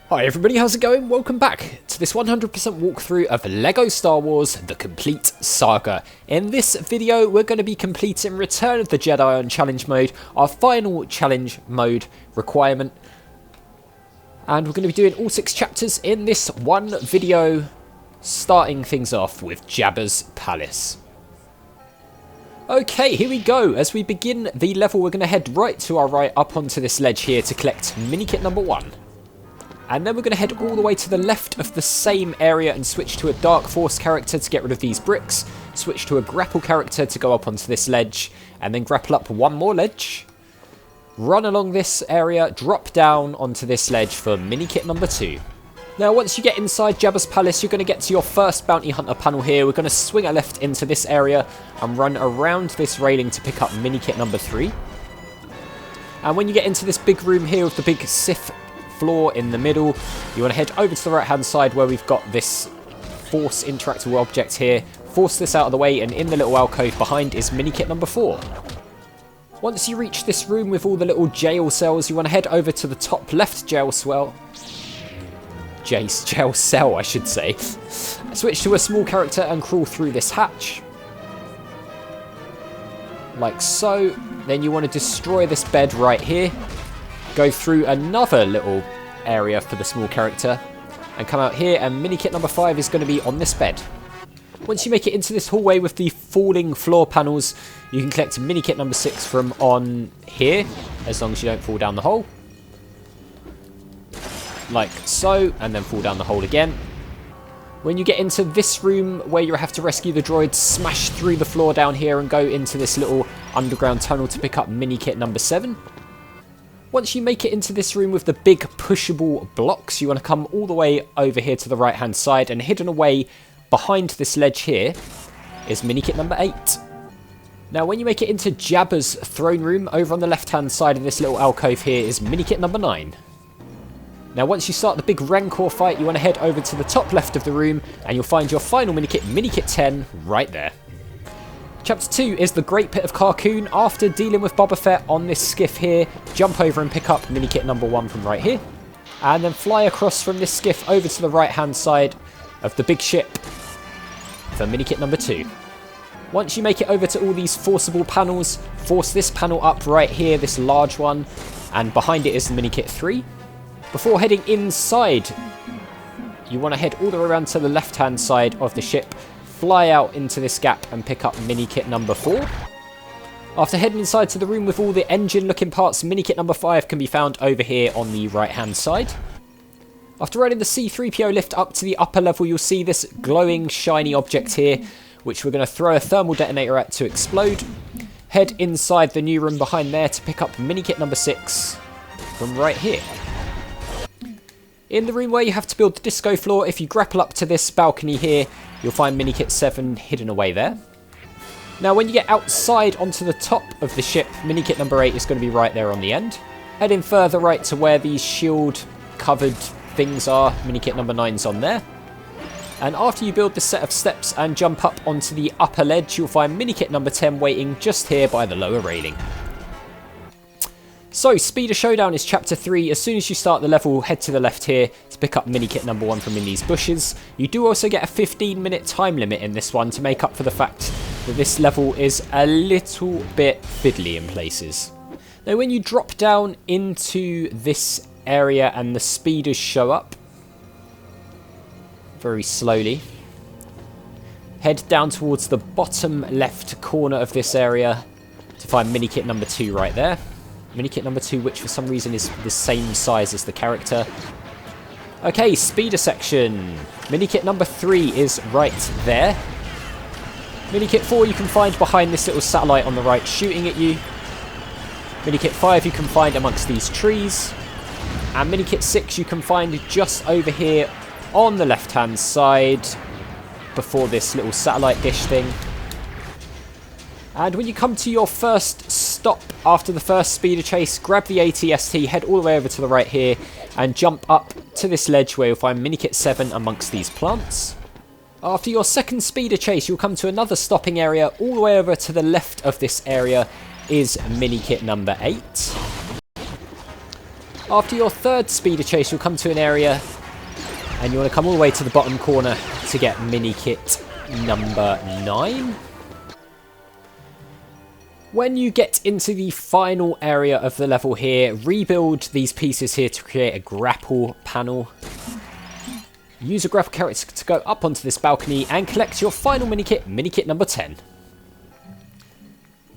Hi everybody, how's it going? Welcome back to this 100% walkthrough of LEGO Star Wars The Complete Saga. In this video, we're going to be completing Return of the Jedi on Challenge Mode, our final Challenge Mode requirement. And we're going to be doing all 6 chapters in this one video, starting things off with Jabba's Palace. Okay, here we go. As we begin the level, we're going to head right to our right up onto this ledge here to collect Minikit number 1. And then we're going to head all the way to the left of the same area and switch to a Dark Force character to get rid of these bricks. Switch to a grapple character to go up onto this ledge. And then grapple up one more ledge. Run along this area, drop down onto this ledge for Minikit number 2. Now once you get inside Jabba's Palace, you're going to get to your first Bounty Hunter panel here. We're going to swing a left into this area and run around this railing to pick up Minikit number 3. And when you get into this big room here with the big Sith floor in the middle, you want to head over to the right hand side where we've got this force interactable object here. Force this out of the way, and in the little alcove behind is Minikit number 4. Once you reach this room with all the little jail cells, you want to head over to the top left jail cell. Jail cell, I should say. Switch to a small character and crawl through this hatch. Like so. Then you want to destroy this bed right here. Go through another little area for the small character and come out here, and Minikit number 5 is going to be on this bed. Once you make it into this hallway with the falling floor panels, you can collect Minikit number 6 from on here, as long as you don't fall down the hole. Like so, and then fall down the hole again. When you get into this room where you have to rescue the droids, smash through the floor down here and go into this little underground tunnel to pick up Minikit number 7. Once you make it into this room with the big pushable blocks, you want to come all the way over here to the right hand side, and hidden away behind this ledge here is Minikit number 8. Now when you make it into Jabba's throne room, over on the left hand side of this little alcove here is Minikit number 9. Now once you start the big Rancor fight, you want to head over to the top left of the room and you'll find your final Minikit, Minikit 10, right there. Chapter 2 is the Great Pit of Carkoon. After dealing with Boba Fett on this skiff here, jump over and pick up Minikit number 1 from right here. And then fly across from this skiff over to the right hand side of the big ship for Minikit number 2. Once you make it over to all these forcible panels, force this panel up right here, this large one, and behind it is Minikit 3. Before heading inside, you want to head all the way around to the left hand side of the ship, fly out into this gap and pick up Minikit number 4. After heading inside to the room with all the engine looking parts, Minikit number 5 can be found over here on the right hand side. After riding the C-3PO lift up to the upper level, you'll see this glowing shiny object here, which we're going to throw a thermal detonator at to explode. Head inside the new room behind there to pick up Minikit number 6 from right here. In the room where you have to build the disco floor, if you grapple up to this balcony here, you'll find Minikit 7 hidden away there. Now when you get outside onto the top of the ship, Minikit number 8 is going to be right there on the end. Heading further right to where these shield covered things are, Minikit number 9's on there. And after you build this set of steps and jump up onto the upper ledge, you'll find Minikit number 10 waiting just here by the lower railing. So, Speed of Showdown is Chapter 3. As soon as you start the level, head to the left here to pick up Minikit number 1 from in these bushes. You do also get a 15-minute time limit in this one to make up for the fact that this level is a little bit fiddly in places. Now, when you drop down into this area and the speeders show up, very slowly, head down towards the bottom left corner of this area to find Minikit number 2 right there. Minikit number 2, which for some reason is the same size as the character. Okay, speeder section. Minikit number 3 is right there. Minikit 4 you can find behind this little satellite on the right shooting at you. Minikit 5 you can find amongst these trees. And Minikit 6 you can find just over here on the left hand side before this little satellite dish thing. And when you come to your first stop after the first speeder chase, grab the AT-ST, head all the way over to the right here, and jump up to this ledge where you'll find Minikit 7 amongst these plants. After your second speeder chase, you'll come to another stopping area. All the way over to the left of this area is Minikit number 8. After your third speeder chase, you'll come to an area and you want to come all the way to the bottom corner to get Minikit number 9. When you get into the final area of the level here, rebuild these pieces here to create a grapple panel. Use a grapple character to go up onto this balcony and collect your final Minikit, Minikit number 10.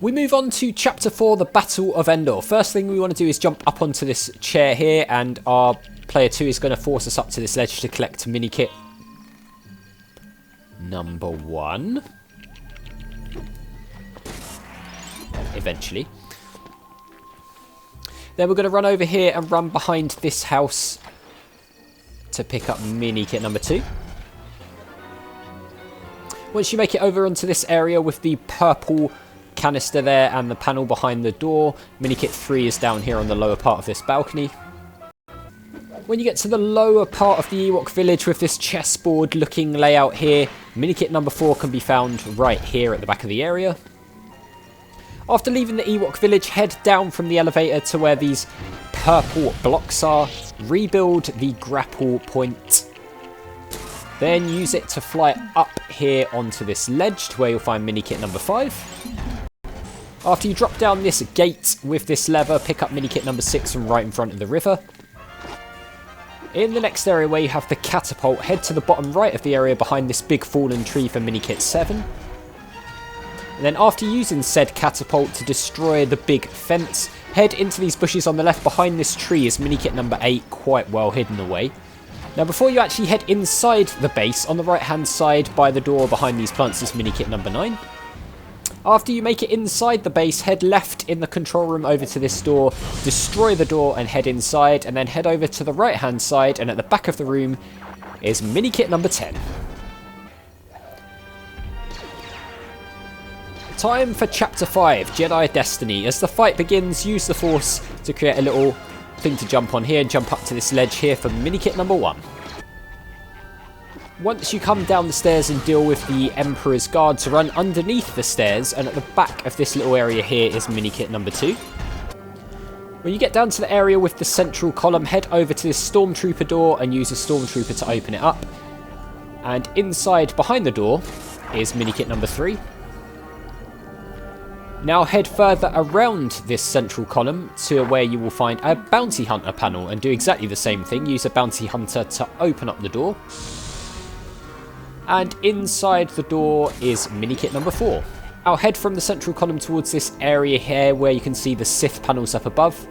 We move on to Chapter 4, the Battle of Endor. First thing we want to do is jump up onto this chair here, and our player 2 is going to force us up to this ledge to collect Minikit number 1. Eventually. Then we're going to run over here and run behind this house to pick up Minikit number 2. Once you make it over onto this area with the purple canister there and the panel behind the door, Minikit 3 is down here on the lower part of this balcony. When you get to the lower part of the Ewok village with this chessboard looking layout here, Minikit number 4 can be found right here at the back of the area. After leaving the Ewok village, head down from the elevator to where these purple blocks are, rebuild the grapple point, then use it to fly up here onto this ledge to where you'll find Minikit number 5. After you drop down this gate with this lever, pick up Minikit number 6 from right in front of the river. In the next area where you have the catapult, head to the bottom right of the area behind this big fallen tree for Minikit 7. And then after using said catapult to destroy the big fence, head into these bushes on the left behind this tree is Minikit number 8, quite well hidden away. Now before you actually head inside the base, on the right hand side by the door behind these plants is Minikit number 9. After you make it inside the base, head left in the control room over to this door, destroy the door and head inside, and then head over to the right hand side, and at the back of the room is Minikit number 10. Time for Chapter 5, Jedi Destiny. As the fight begins, use the Force to create a little thing to jump on here and jump up to this ledge here for Minikit number 1. Once you come down the stairs and deal with the Emperor's guards, run underneath the stairs, and at the back of this little area here is Minikit number 2. When you get down to the area with the central column, head over to this Stormtrooper door and use a Stormtrooper to open it up. And inside behind the door is Minikit number 3. Now head further around this central column to where you will find a Bounty Hunter panel and do exactly the same thing. Use a Bounty Hunter to open up the door. And inside the door is Minikit number 4. Now head from the central column towards this area here where you can see the Sith panels up above.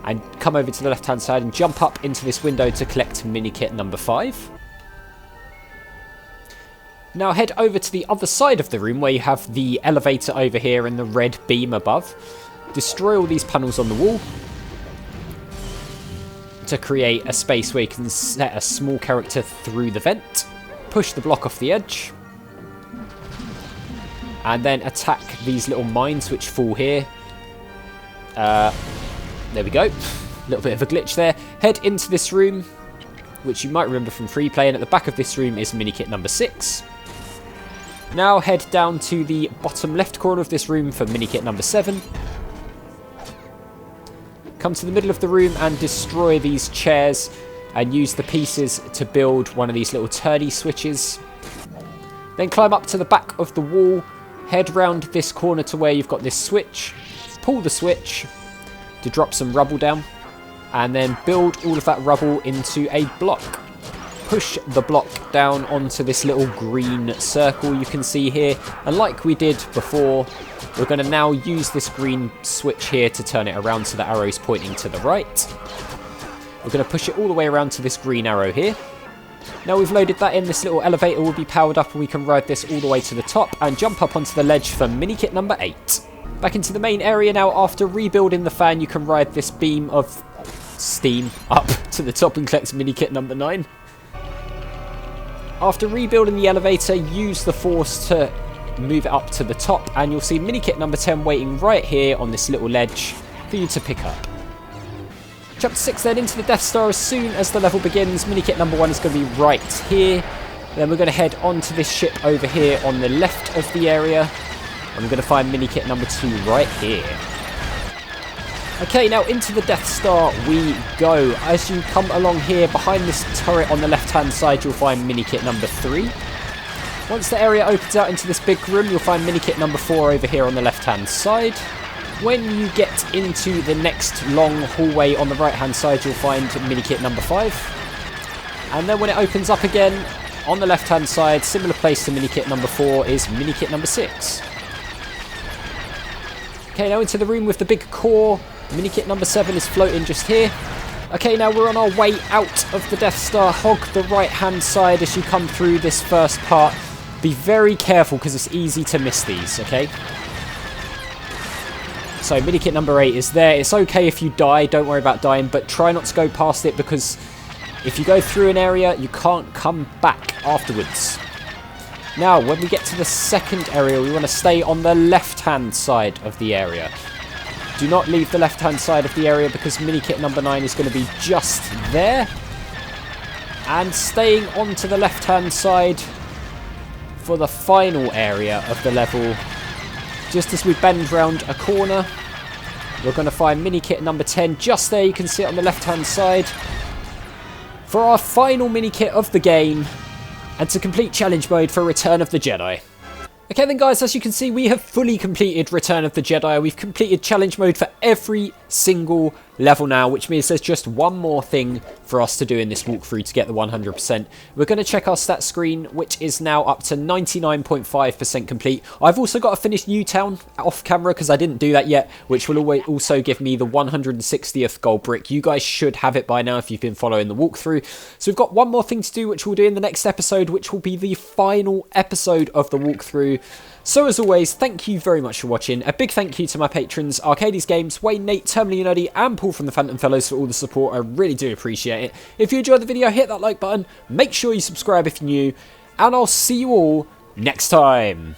And come over to the left hand side and jump up into this window to collect Minikit number 5. Now head over to the other side of the room where you have the elevator over here and the red beam above. Destroy all these panels on the wall to create a space where you can set a small character through the vent. Push the block off the edge. And then attack these little mines which fall here. There we go. A little bit of a glitch there. Head into this room, which you might remember from free play, and at the back of this room is Minikit number 6. Now head down to the bottom left corner of this room for Minikit number 7. Come to the middle of the room and destroy these chairs and use the pieces to build one of these little turny switches. Then climb up to the back of the wall, head round this corner to where you've got this switch, pull the switch to drop some rubble down, and then build all of that rubble into a block. Push the block down onto this little green circle you can see here, and like we did before, we're going to now use this green switch here to turn it around so the arrow's pointing to the right. We're going to push it all the way around to this green arrow here. Now we've loaded that in, this little elevator will be powered up and we can ride this all the way to the top and jump up onto the ledge for Minikit number 8. Back into the main area now. After rebuilding the fan, you can ride this beam of steam up to the top and collect Minikit number 9. After rebuilding the elevator, use the Force to move it up to the top and you'll see Minikit number 10 waiting right here on this little ledge for you to pick up. Chapter 6 then, into the Death Star. As soon as the level begins, Minikit number 1 is going to be right here. Then we're going to head onto this ship over here on the left of the area. And we're going to find Minikit number 2 right here. Okay, now into the Death Star we go. As you come along here, behind this turret on the left-hand side, you'll find Minikit number 3. Once the area opens out into this big room, you'll find Minikit number 4 over here on the left-hand side. When you get into the next long hallway on the right-hand side, you'll find Minikit number 5. And then when it opens up again, on the left-hand side, similar place to Minikit number 4, is Minikit number 6. Okay, now into the room with the big core. Minikit number 7 is floating just here. Okay, now we're on our way out of the Death Star. Hog the right-hand side as you come through this first part. Be very careful because it's easy to miss these, okay? So Minikit number 8 is there. It's okay if you die, don't worry about dying, but try not to go past it because if you go through an area, you can't come back afterwards. Now, when we get to the second area, we want to stay on the left-hand side of the area. Do not leave the left-hand side of the area because Minikit number 9 is going to be just there. And staying onto the left-hand side for the final area of the level. Just as we bend round a corner, we're going to find Minikit number 10 just there. You can see it on the left-hand side. For our final Minikit of the game, and to complete challenge mode for Return of the Jedi. Okay then guys, as you can see, we have fully completed Return of the Jedi. We've completed challenge mode for every single level now, which means there's just one more thing for us to do in this walkthrough to get the 100%. We're going to check our stat screen, which is now up to 99.5% complete. I've also got to finish Newtown off camera because I didn't do that yet, which will also give me the 160th gold brick. You guys should have it by now if you've been following the walkthrough. So we've got one more thing to do, which we'll do in the next episode, which will be the final episode of the walkthrough. So as always, thank you very much for watching. A big thank you to my patrons, Arcades Games, Wayne, Nate, Terminally Nerdy, and Paul from the Phantom Fellows for all the support. I really do appreciate it. If you enjoyed the video, hit that like button. Make sure you subscribe if you're new. And I'll see you all next time.